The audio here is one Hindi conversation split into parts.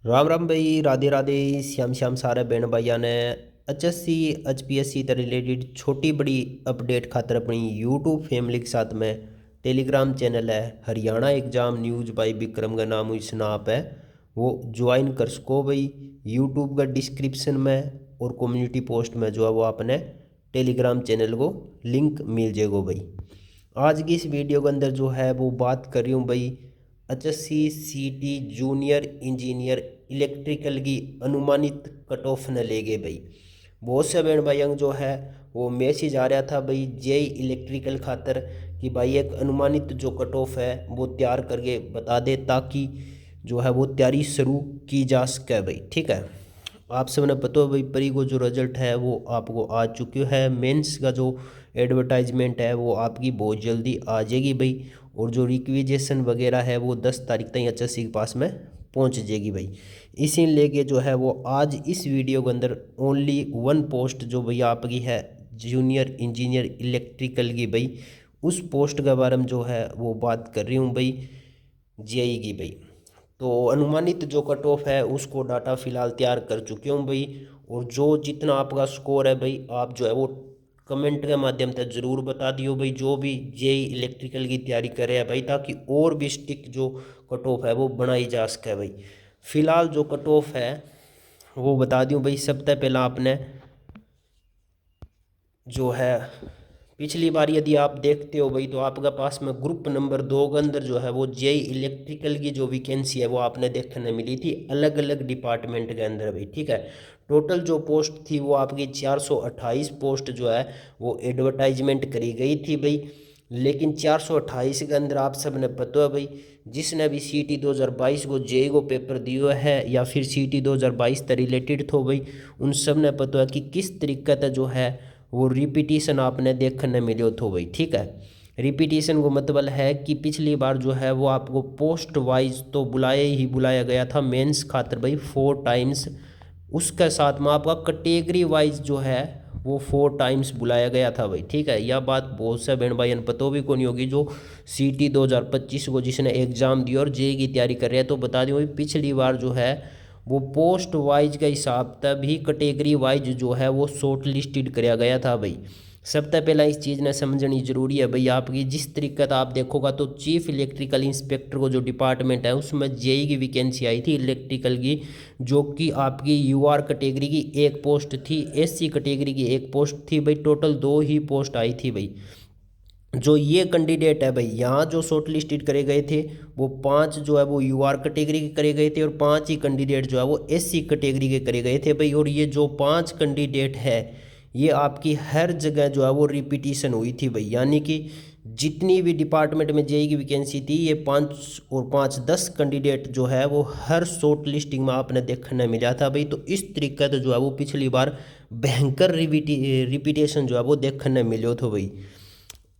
राम राम भाई, राधे राधे। श्याम श्याम सारे बहन भाइयों ने HSC HPSC से रिलेटेड छोटी बड़ी अपडेट खातर अपनी यूट्यूब फैमिली के साथ में टेलीग्राम चैनल है Haryana exam news by Vikram का नाम इस नाप है, वो ज्वाइन कर सको भाई। यूट्यूब का डिस्क्रिप्शन में और कम्युनिटी पोस्ट में जो है वो आपने टेलीग्राम चैनल को लिंक मिल जाएगा भाई। आज की इस वीडियो के अंदर जो है वो बात कर रही हूँ भाई HSC CT junior engineer electrical की अनुमानित कट ऑफ न ले गए भाई। बहुत से बहन भाइयों जो है वो मैसेज आ रहा था भाई जेई इलेक्ट्रिकल खातर कि भाई एक अनुमानित जो कट ऑफ है वो तैयार करके बता दे ताकि जो है वो तैयारी शुरू की जा सके भाई। ठीक है, आप सबने पता है भाई परी को जो रिजल्ट है वो आपको आ चुके है। मेंस का जो एडवर्टाइजमेंट है वो आपकी बहुत जल्दी आ जाएगी भाई। और जो रिक्विजेशन वगैरह है वो 10 तारीख तक HSC के पास में पहुंच जाएगी भाई। इसी लेके जो है वो आज इस वीडियो के अंदर ओनली वन पोस्ट जो भाई आपकी है जूनियर इंजीनियर इलेक्ट्रिकल की भाई, उस पोस्ट के बारे में जो है वो बात कर रही हूँ भाई, जेई की भाई। तो अनुमानित जो कट ऑफ है उसको डाटा फिलहाल तैयार कर चुके हूँ भाई। और जो जितना आपका स्कोर है भाई आप जो है वो कमेंट के माध्यम से ज़रूर बता दियो भाई, जो भी जेई इलेक्ट्रिकल की तैयारी करे है भाई, ताकि और भी स्टिक जो कट ऑफ है वो बनाई जा सके भाई। फिलहाल जो कट ऑफ है वो बता दूँ भाई। सबसे पहला आपने जो है पिछली बार यदि आप देखते हो भाई तो आपके पास में ग्रुप नंबर 2 के अंदर जो है वो जेई इलेक्ट्रिकल की जो वैकेंसी है वो आपने देखने मिली थी अलग अलग डिपार्टमेंट के अंदर भाई। ठीक है, टोटल जो पोस्ट थी वो आपकी 428 पोस्ट जो है वो एडवर्टाइजमेंट करी गई थी भाई। लेकिन 428 के अंदर आप सब ने पता है भाई, जिसने भी CT 2022 को जेई को पेपर दिया है या फिर CT 2022 से रिलेटेड थो भाई, उन सब ने पता है कि किस तरीके से जो है वो रिपीटिशन आपने देखने मिले तो भाई। ठीक है, रिपीटिशन को मतलब है कि पिछली बार जो है वो आपको पोस्ट वाइज तो बुलाया ही बुलाया गया था मेंस खातर भाई 4 टाइम्स, उसके साथ में आपका कैटेगरी वाइज जो है वो 4 टाइम्स बुलाया गया था भाई। ठीक है, यह बात बहुत से बहन भाई पता भी कौन होगी जो CT 2025 को जिसने एग्ज़ाम दिया और जेई की तैयारी कर रहे हैं। तो बता दूँ भाई पिछली बार जो है वो पोस्ट वाइज का हिसाब तभी कैटेगरी वाइज जो है वो शॉर्ट लिस्टेड कराया गया था भाई। सबसे पहला इस चीज़ ने समझनी जरूरी है भाई। आपकी जिस तरीके का आप देखोगा तो चीफ इलेक्ट्रिकल इंस्पेक्टर को जो डिपार्टमेंट है उसमें जेई की वैकेंसी आई थी इलेक्ट्रिकल की, जो कि आपकी UR कैटेगरी की एक पोस्ट थी, SC कैटेगरी की एक पोस्ट थी भाई। टोटल 2 ही पोस्ट आई थी भाई। जो ये कैंडिडेट है भाई यहाँ जो शॉर्ट लिस्टेड करे गए थे वो 5 जो है वो UR कैटेगरी के करे गए थे और 5 ही कैंडिडेट जो है वो SC कैटेगरी के करे गए थे भाई। और ये जो 5 कैंडिडेट है ये आपकी हर जगह जो है वो रिपीटिशन हुई थी भाई। यानी कि जितनी भी डिपार्टमेंट में जेई की वैकेंसी थी ये 5 और 5 10 कैंडिडेट जो है वो हर शॉर्ट लिस्टिंग में आपने देखने मिला था भाई। तो इस तरीके से जो है वो पिछली बार भयंकर रिपीटेशन जो है वो देखने मिले थे भाई।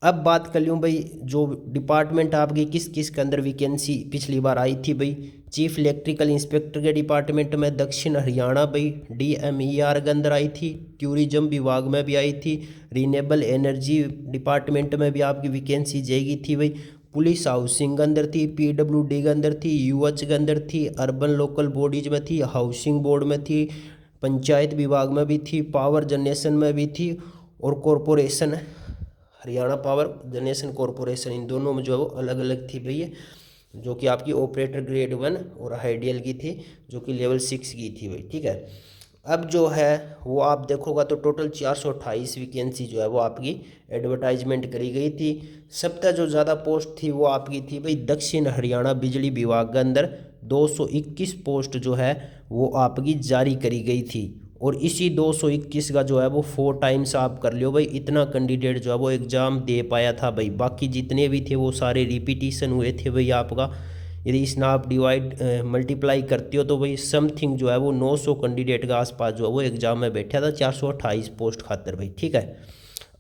अब बात कर लूँ भाई जो डिपार्टमेंट आपकी किस किस के अंदर वैकेंसी पिछली बार आई थी भाई। चीफ इलेक्ट्रिकल इंस्पेक्टर के डिपार्टमेंट में दक्षिण हरियाणा भाई DMER के अंदर आई थी। टूरिज्म विभाग में भी आई थी। रिन्यूएबल एनर्जी डिपार्टमेंट में भी आपकी वैकेंसी जाएगी थी भाई। पुलिस हाउसिंग के अंदर थी, PWD के अंदर थी, UH के अंदर थी, अर्बन लोकल बॉडीज में थी, हाउसिंग बोर्ड में थी, पंचायत विभाग में भी थी, पावर जनरेशन में भी थी और corporation Haryana power generation corporation, इन दोनों में जो है वो अलग अलग थी भैया। जो कि आपकी ऑपरेटर ग्रेड 1 और हाइडियल की थी जो कि लेवल 6 की थी भाई। ठीक है, अब जो है वो आप देखोगा तो टोटल 428 वैकेंसी जो है वो आपकी एडवर्टाइजमेंट करी गई थी। सबसे जो ज़्यादा पोस्ट थी वो आपकी थी भाई दक्षिण हरियाणा बिजली विभाग के अंदर 221 पोस्ट जो है वो आपकी जारी करी गई थी। और इसी 221 का जो है वो 4 टाइम्स आप कर लियो भाई। इतना कैंडिडेट जो है वो एग्ज़ाम दे पाया था भाई। बाकी जितने भी थे वो सारे रिपीटिशन हुए थे भाई आपका। यदि इसमें आप डिवाइड मल्टीप्लाई करते हो तो भाई समथिंग जो है वो 900 कैंडिडेट के आसपास जो है वो एग्ज़ाम में बैठा था 428 पोस्ट खातर भाई। ठीक है,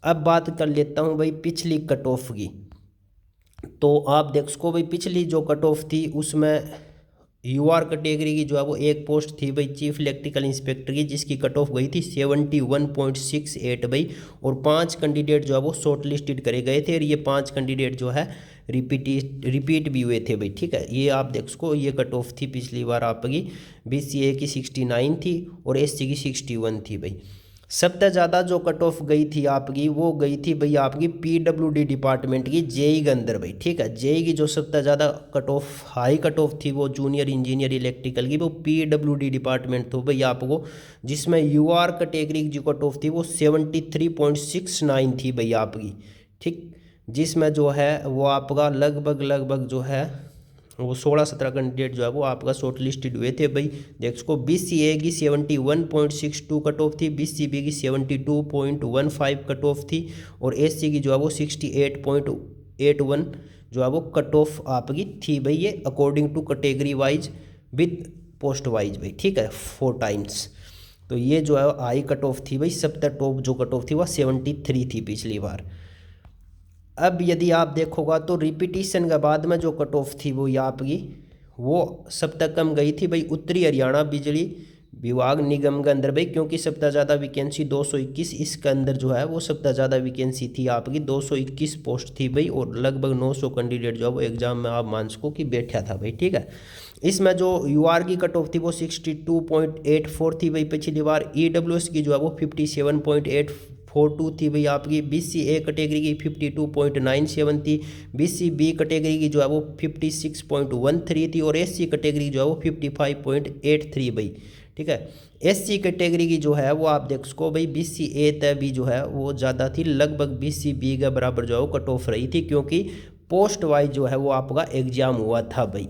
अब बात कर लेता हूँ भाई पिछली कट ऑफ की। तो आप देख सको भाई पिछली जो कट ऑफ थी उसमें UR कैटेगरी की जो है वो एक पोस्ट थी भाई चीफ इलेक्ट्रिकल इंस्पेक्टर की, जिसकी कट ऑफ गई थी 71.68 भाई। और 5 कैंडिडेट जो है वो शॉर्ट लिस्टेड करे गए थे और ये 5 कैंडिडेट जो है रिपीट भी हुए थे भाई, ठीक है। ये आप देख सको, ये कट ऑफ थी पिछली बार आपकी BCA की 69 थी और SC की 61 थी भाई। सबसे ज़्यादा जो कट ऑफ गई थी आपकी, वो गई थी भाई आपकी PWD डिपार्टमेंट की JEE के अंदर भाई, ठीक है। JEE की जो सबसे ज़्यादा cut off, high cut off थी, वो जूनियर इंजीनियर इलेक्ट्रिकल की, वो PWD डिपार्टमेंट तो भाई आपको, जिसमें UR कैटेगरी की जो कट ऑफ थी वो 73.69 थी भाई आपकी, ठीक। जिसमें जो है वो आपका लगभग जो है वो 16-17 कैंडिडेट जो है वो आपका शॉर्ट लिस्टेड हुए थे भाई। देख सको, BCA की 71.62 कट ऑफ थी, BCB की 72.15 कट ऑफ थी और SC की जो है वो 68.81 जो है वो कट ऑफ आपकी थी भाई। ये according to category wise with post wise भाई, ठीक है, 4 टाइम्स। तो ये जो है हाई कट ऑफ थी भाई। सबसे टॉप जो कट ऑफ थी वह 73 थी पिछली बार। अब यदि आप देखोगा तो रिपीटिशन के बाद में जो कट ऑफ थी वो ये आपकी, वो सब तक कम गई थी भाई उत्तरी हरियाणा बिजली विभाग निगम के अंदर भाई, क्योंकि सबसे ज़्यादा वैकेंसी 221 इसके अंदर जो है वो सबसे ज़्यादा वैकेंसी थी आपकी, 221 पोस्ट थी भाई और लगभग 900 कैंडिडेट जो है वो एग्जाम में आप मान सको कि बैठा था भाई, ठीक है। इसमें जो UR की कट ऑफ थी वो 62.84 थी भाई पिछली बार। EWS की जो है वो 57.842 थी भाई आपकी। BCA कैटेगरी की 52.97 थी। BCB कैटेगरी की जो है वो 56.13 थी और SC कैटेगरी जो है वो 55.83 भाई, ठीक है। SC कैटेगरी की जो है वो आप देख सको भाई, BCA तय भी जो है वो ज़्यादा थी, लगभग BCB के बराबर जो है वो कट ऑफ रही थी, क्योंकि पोस्ट वाइज जो है वो आपका एग्जाम हुआ था भाई।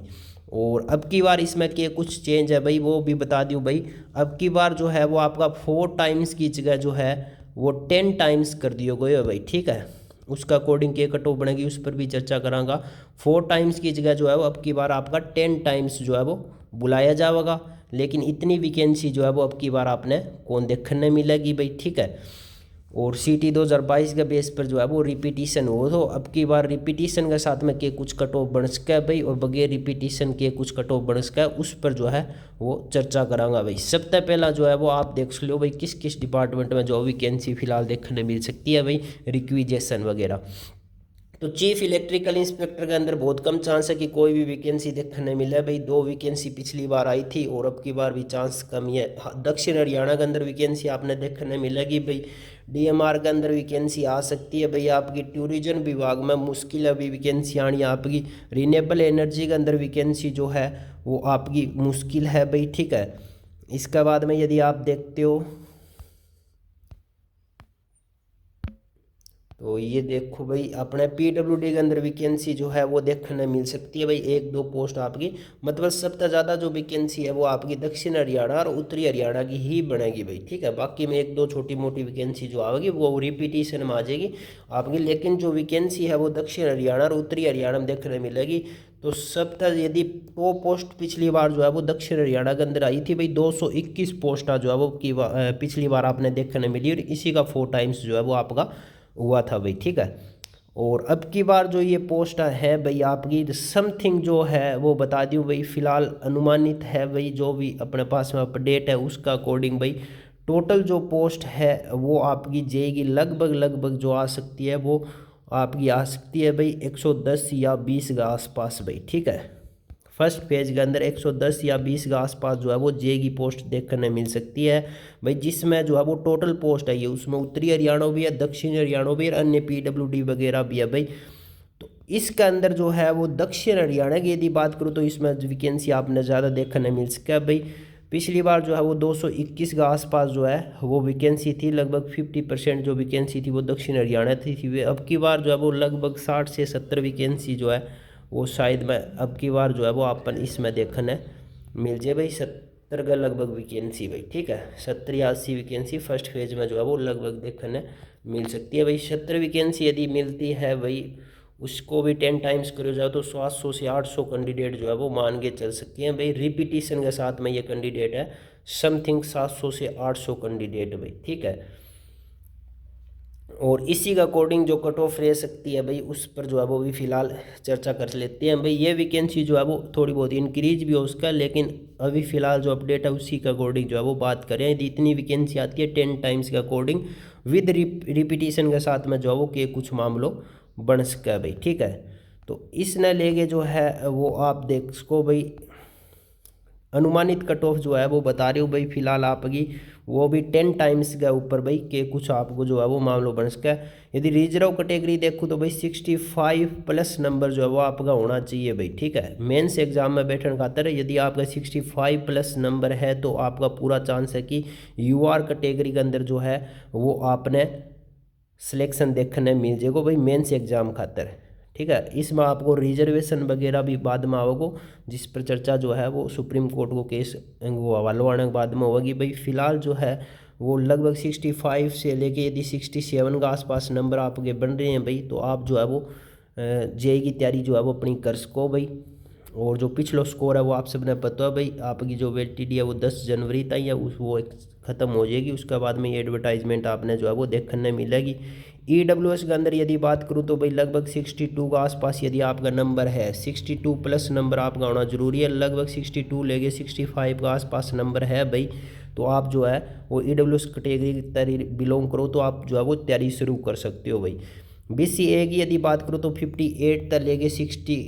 और अब की बार इसमें के कुछ चेंज है भाई, वो भी बता दूं भाई। अब की बार जो है वो आपका 4 टाइम्स की जगह जो है वो 10 टाइम्स कर दिया गया भाई, ठीक है। उसका अकॉर्डिंग के कट ऑफ बनेगी उस पर भी चर्चा करांगा। 4 टाइम्स की जगह जो है वो अब की बार आपका 10 टाइम्स जो है वो बुलाया जाएगा। लेकिन इतनी वैकेंसी जो है वो अब की बार आपने कौन देखने मिलेगी भाई, ठीक है। और CT 2022 के बेस पर जो है वो रिपीटिशन हो, तो अब की बार रिपीटिशन के साथ में के कुछ कट ऑफ बन सका है भाई और बगैर रिपीटिशन के कुछ कट ऑफ बन सका है, उस पर जो है वो चर्चा करांगा भाई। सबसे पहला जो है वो आप देख लो भाई, किस किस डिपार्टमेंट में जो वैकेंसी फिलहाल देखने मिल सकती है भाई, रिक्विजेशन वगैरह। तो चीफ इलेक्ट्रिकल इंस्पेक्टर के अंदर बहुत कम चांस है कि कोई भी वैकेंसी देखने मिले भाई। 2 वैकेंसी पिछली बार आई थी और अब की बार भी चांस कम ही है। दक्षिण हरियाणा के अंदर वैकेंसी आपने देखने मिलेगी भाई। DMR के अंदर वैकेंसी आ सकती है भाई आपकी। टूरिज्म विभाग में मुश्किल है अभी वैकेंसी आनी आपकी। रिन्यूएबल एनर्जी के अंदर वैकेंसी जो है वो आपकी मुश्किल है भाई, ठीक है। इसके बाद में यदि आप देखते हो तो ये देखो भाई, अपने PWD के अंदर वैकेंसी जो है वो देखने मिल सकती है भाई, 1-2 पोस्ट आपकी। मतलब सबसे ज़्यादा जो वैकेंसी है वो आपकी दक्षिण हरियाणा और उत्तरी हरियाणा की ही बनेगी भाई, ठीक है। बाकी में 1-2 छोटी मोटी वैकेंसी जो आएगी वो रिपीटिशन में आ जाएगी आपकी, लेकिन जो वैकेंसी है वो दक्षिण हरियाणा और उत्तरी हरियाणा में देखने मिलेगी। तो सबसे यदि वो पोस्ट पिछली बार जो है वो दक्षिण हरियाणा के अंदर आई थी भाई, 221 पोस्टा जो है वो पिछली बार आपने देखने मिली और इसी का 4 टाइम्स जो है वो आपका हुआ था भाई, ठीक है। और अब की बार जो ये पोस्ट है भाई आपकी समथिंग जो है वो बता दूँ भाई, फिलहाल अनुमानित है भाई, जो भी अपने पास में अपडेट है उसका अकॉर्डिंग भाई टोटल जो पोस्ट है वो आपकी जाएगी लगभग जो आ सकती है वो आपकी आ सकती है भाई 110 या 20 के आसपास भाई, ठीक है। फर्स्ट पेज के अंदर 110 या 20 के आसपास जो है वो जे की पोस्ट देखने मिल सकती है भाई, जिसमें जो है वो टोटल पोस्ट है ये, उसमें उत्तरी हरियाणा भी है, दक्षिण हरियाणा भी है, अन्य PWD वगैरह भी है भाई। तो इसके अंदर जो है वो दक्षिण हरियाणा की यदि बात करूँ तो इसमें वैकेंसी आपने ज़्यादा देखने मिल सका है भाई। पिछली बार जो है वो 221 के आसपास जो है वो वैकेंसी थी, लगभग 50% जो वैकेंसी थी वो दक्षिण हरियाणा थी। अब की बार जो है वो लगभग 60 से 70 वैकेंसी जो है वो शायद मैं अब की बार जो है वो अपन इसमें देखने मिल जाए भाई, 70 का लगभग वैकेंसी भाई, ठीक है। 70 या 80 वैकेंसी फर्स्ट फेज में जो है वो लगभग देखने मिल सकती है भाई। 70 वैकेंसी यदि मिलती है भाई, उसको भी 10 टाइम्स करो जाओ तो 700 से 800 कैंडिडेट जो है वो मान के चल सकते हैं भाई। रिपीटिशन के साथ में ये कैंडिडेट है समथिंग 700 से 800 कैंडिडेट भाई, ठीक है। और इसी का अकॉर्डिंग जो कट ऑफ रह सकती है भाई उस पर जो है वो भी फिलहाल चर्चा कर लेते हैं भाई। ये वैकेंसी जो है वो थोड़ी बहुत इंक्रीज भी हो उसका, लेकिन अभी फिलहाल जो अपडेट है उसी के अकॉर्डिंग जो है वो बात करें। यदि इतनी वैकेंसी आती है 10 टाइम्स के अकॉर्डिंग विद रिपीटिशन के साथ में जो है वो के कुछ मामलों बन सका है भाई, ठीक है। तो इसने लेके जो है वो आप देख सको भाई, अनुमानित कट ऑफ जो है वो बता रही हूँ भाई फिलहाल आपकी, वो भी 10 टाइम्स के ऊपर भाई के कुछ आपको जो है वो मामलों बन सका है। यदि रिजर्व कैटेगरी देखूँ तो भाई 65 प्लस नंबर जो है वो आपका होना चाहिए भाई, ठीक है। मेंस एग्जाम में बैठने खातर यदि आपका 65 प्लस नंबर है तो आपका पूरा चांस है कि यूआर कैटेगरी के अंदर जो है वो आपने सिलेक्शन देखने मिल जाएगा भाई मेंस एग्जाम खातर, ठीक है। इसमें आपको रिजर्वेशन वगैरह भी बाद में आओगे, जिस पर चर्चा जो है वो सुप्रीम कोर्ट को केस वो हवाला आने के बाद में होगी भाई। फिलहाल जो है वो लगभग 65 से लेके यदि 67 का आसपास नंबर आपके बन रहे हैं भाई, तो आप जो है वो जेई की तैयारी जो है वो अपनी कर सको भाई। और जो पिछला स्कोर है वो आप सबने पता है भाई, आपकी जो वैलिडिटी है वो 10 जनवरी तक या वो ख़त्म हो जाएगी, उसके बाद में ये एडवर्टाइजमेंट आपने जो है वो देखने मिलेगी। EWS के अंदर यदि बात करूँ तो भाई लगभग 62 का आसपास यदि आपका नंबर है, 62 प्लस नंबर आपका होना जरूरी है, लगभग 62 लेके 65 का आसपास नंबर है भाई, तो आप जो है वो EWS कैटेगरी की तैयारी बिलोंग करो तो आप जो है वो तैयारी शुरू कर सकते हो भाई। BCA की यदि बात करूँ तो 58 तक लेके 60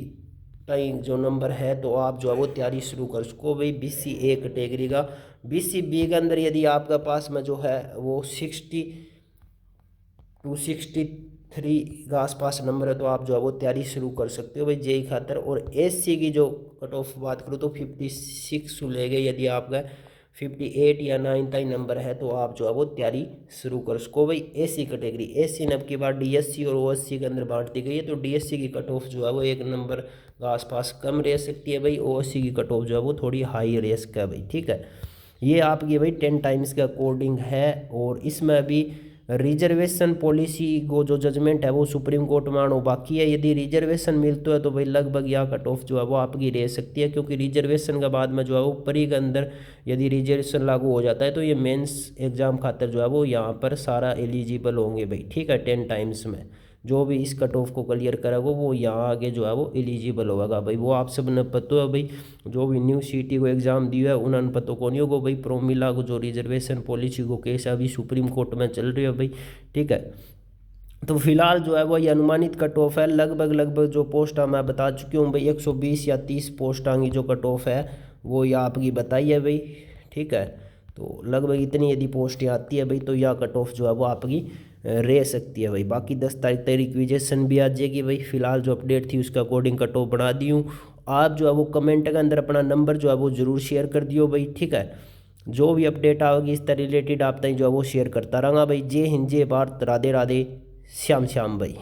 तक जो नंबर है तो आप जो है वो तैयारी शुरू कर सको भाई BCA कैटेगरी का। BCB के अंदर यदि आपका पास में जो है वो 60 टू 63 के आसपास नंबर है तो आप जो है वो तैयारी शुरू कर सकते हो भाई जेई खातर। और SC की जो कट ऑफ बात करूँ तो 56 ले गए, यदि आपका 58 या 9 तक नंबर है तो आप जो है वो तैयारी शुरू कर सको भाई SC कैटेगरी। SC नंबर के बाद DSC और OSC के अंदर बांट दी गई है, तो DSC की कट ऑफ जो है वो 1 नंबर के आसपास कम रह सकती है भाई, OSC की कट ऑफ जो है वो थोड़ी हाई रह सकता है भाई, ठीक है। ये आपकी भाई 10 टाइम्स के अकॉर्डिंग है। और इसमें अभी रिजर्वेशन पॉलिसी को जो जजमेंट है वो सुप्रीम कोर्ट में आना बाकी है। यदि रिजर्वेशन मिलता है तो भाई लगभग यह कट ऑफ जो है वो आपकी रह सकती है, क्योंकि रिजर्वेशन के बाद में जो है वो परी के अंदर यदि रिजर्वेशन लागू हो जाता है तो ये मेंस एग्जाम खातर जो है वो यहाँ पर सारा एलिजिबल होंगे भाई, ठीक है। 10 टाइम्स में जो भी इस कट ऑफ को क्लियर करेगा वो यहाँ आगे जो है वो एलिजिबल होगा भाई। वो आप सब ने पता है भाई, जो भी न्यू सीटी को एग्ज़ाम दिया है उन्होंने पता को नहीं होगा भाई। प्रोमिला को जो रिजर्वेशन पॉलिसी को केस अभी सुप्रीम कोर्ट में चल रही है भाई, ठीक है। तो फिलहाल जो है वो ये अनुमानित कट ऑफ है, लगभग जो पोस्ट मैं बता चुकी हूँ भाई 120 या 30 पोस्ट की जो कट ऑफ है वो ये आपकी बताई है भाई, ठीक है। तो लगभग इतनी यदि पोस्ट आती है भाई तो यह कट ऑफ जो है वो आपकी रह सकती है भाई। बाकी 10 तारीख तक रिक्विजेशन भी आ जाएगी भाई। फिलहाल जो अपडेट थी उसके अकॉर्डिंग कट ऑफ बना दी हूँ। आप जो है वो कमेंट के अंदर अपना नंबर जो है वो ज़रूर शेयर कर दियो भाई, ठीक है। जो भी अपडेट आएगी इस तरह रिलेटेड आप तक जो है वो शेयर करता रहूँगा भाई। जय हिंद, जय भारत, राधे राधे, श्याम श्याम भाई।